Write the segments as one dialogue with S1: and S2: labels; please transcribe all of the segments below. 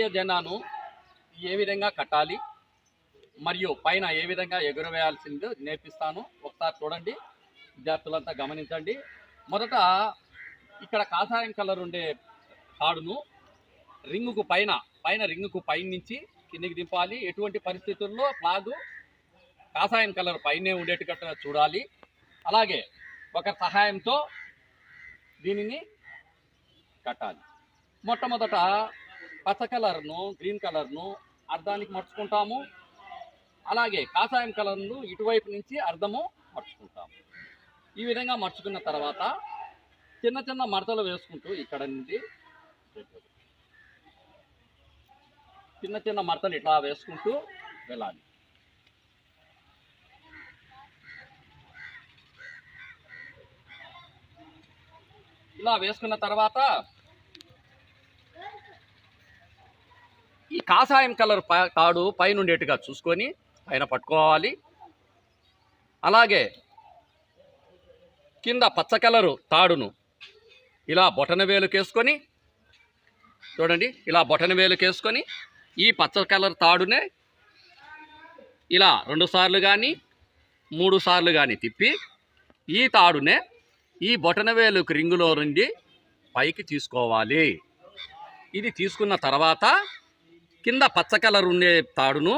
S1: జాతీయ జెండాను ఏ విధంగా కట్టాలి మరియు పైన ఏ విధంగా ఎగురవేయాల్సిందో నేర్పిస్తాను. ఒకసారి చూడండి, విద్యార్థులంతా గమనించండి. మొదట ఇక్కడ కాషాయం కలర్ ఉండే తాడును రింగుకు పైన రింగుకు నుంచి కిందికి దింపాలి. ఎటువంటి పరిస్థితుల్లో ఫ్లాగు కాషాయం కలర్ పైనే ఉండేట్టుగా చూడాలి. అలాగే ఒకరి సహాయంతో దీనిని కట్టాలి. మొట్టమొదట పచ్చ కలర్ను గ్రీన్ కలర్ను అర్థానికి మర్చుకుంటాము. అలాగే కాషాయం కలర్ను ఇటువైపు నుంచి అర్థము మర్చుకుంటాము. ఈ విధంగా మర్చుకున్న తర్వాత చిన్న చిన్న మడతలు వేసుకుంటూ ఇక్కడ నుండి చిన్న చిన్న మడతలు ఇట్లా వేసుకుంటూ వెళ్ళాలి. ఇలా వేసుకున్న తర్వాత ఈ కాషాయం కలర్ తాడు పైన ఉండేట్టుగా చూసుకొని పైన పట్టుకోవాలి. అలాగే కింద పచ్చ కలరు తాడును ఇలా బొటన వేలుకేసుకొని చూడండి, ఇలా బొటన వేలుకేసుకొని ఈ పచ్చ కలర్ తాడునే ఇలా 2 సార్లు కానీ 3 సార్లు కానీ తిప్పి ఈ తాడునే ఈ బొటన వేలుకు రింగులో నుండి పైకి తీసుకోవాలి. ఇది తీసుకున్న తర్వాత కింద పచ్చ కలర్ ఉండే తాడును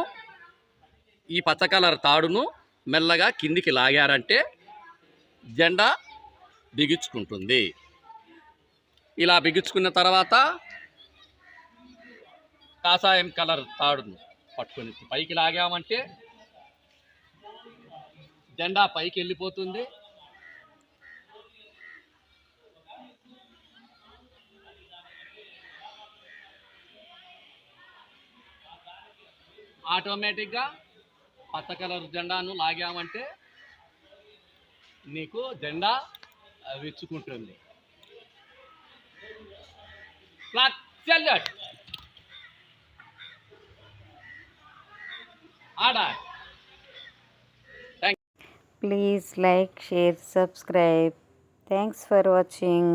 S1: ఈ పచ్చ కలర్ తాడును మెల్లగా కిందికి లాగారంటే జెండా బిగించుకుంటుంది. ఇలా బిగించుకున్న తర్వాత కాషాయం కలర్ తాడును పట్టుకొని పైకి లాగామంటే జెండా పైకి వెళ్ళిపోతుంది. ఆటోమేటిక్గా పచ్చ కలర్ జెండాను లాగామంటే నీకు జెండా విచ్చుకుంటుంది.
S2: Please like, share, subscribe. Thanks for watching.